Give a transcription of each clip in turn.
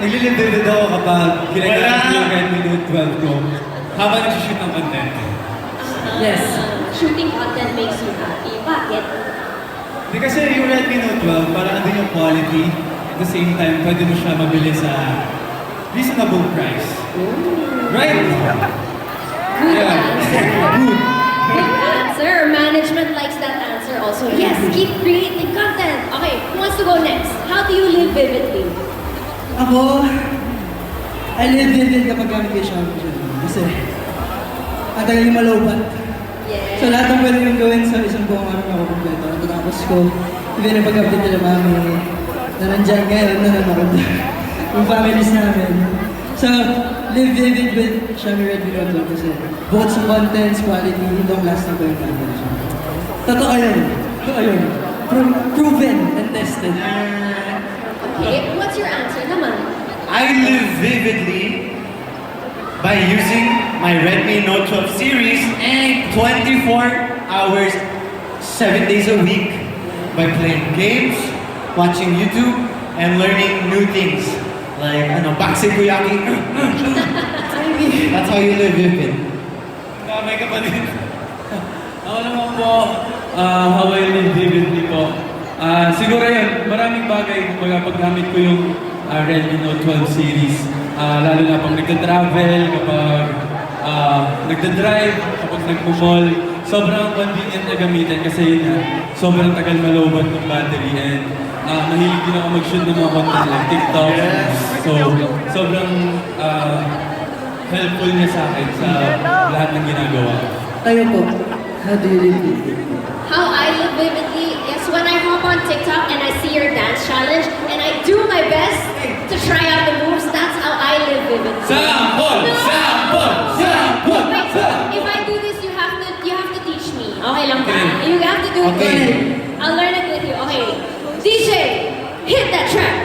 Naglilibid ako kapag ginagamit Wala. yung Redmi Note 12 ko habang nag-shoot ng content. Yes. Shooting content makes you happy. Bakit? Hindi kasi yung Redmi Note 12, parang andun yung quality. At the same time, pwede mo siya mabili sa reasonable price. Right? Good Yeah. answer. Good. Good answer. Management likes that answer also. Yes, keep creating content. Okay, who wants to go next? How do you live vividly? Ako, I live vivid kapag gamit ko yung shower gel. Kasi, ang tagal yung malobat. Yeah. So lahat ng pwede kong gawin sa isang buong araw na ako kompleto. Tapos ko, even na pag-update nila mami, na nandyan ngayon, nanonood. Yung families namin. So, live vivid with Xiaomi Redmi Note 12 kasi bukod sa contents, quality, long lasting ko yung camera. Totoo yun. Totoo yun. Proven and tested. Okay, what's your answer naman? I live vividly by using my Redmi Note 12 series and 24 hours, 7 days a week by playing games, watching YouTube, and learning new things. Like, Baksikuyaki. That's how you live vivid. May kapatid. Ako naman po, how I live vividly po. Siguro yun, maraming bagay kumbaga paggamit ko yung Redmi Note 12 series. Lalo na pag nagka-travel, kapag nagda-drive, kapag nagpo-mall. Sobrang convenient na gamitin kasi yun nga, sobrang tagal malobat ng battery and mahilig din ako mag-shoot ng mga content like TikTok. So, sobrang helpful niya sa akin sa lahat ng ginagawa ko. Tayo po, how do you live vivid? How I live vividly is when I hop on TikTok and I see your dance challenge and I do my best to try out the moves. That's how I live vividly. Sample! Sample! Sample! Wait, if I do this, you have to teach me. Okay lang ba? Okay. You have to do it Okay. good. I'll learn it with you. Okay. DJ, hit that track.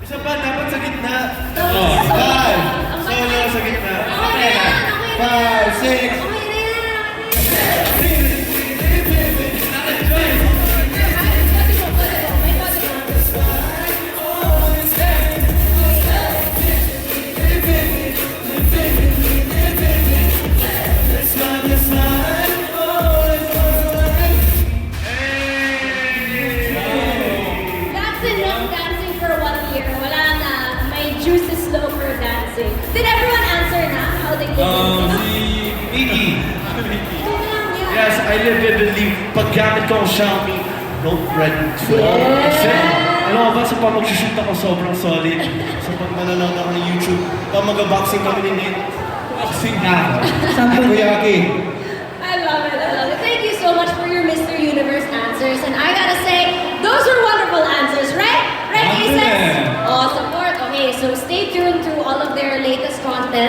Isa pa, dapat sa gitna. Oh. Five. Ang Solo bata. sa gitna. Okay na yan, okay na yan. 5, 6. Okay na yan. That's enough dancing for 1 year. Wala na. My juice is slow for dancing. Did everyone answer na how they did it? Si Mickey. Ikaw na lang yan. Yes, I live vividly paggamit ko ang Xiaomi Note Red 12. Kasi, alam mo ba, sa pag mag-shoot ako sobrang solid. Sa pag manonood ako ng YouTube, pag mag-boxing kami ni Nate, boxing na. Sample. Kuyaki. I love it. I love it. Thank you so much for your Mr. Universe answers. And I gotta say, those were wonderful answers, right? Right, Aces? Yeah. Oh, support. Okay, so stay tuned to all of their latest content.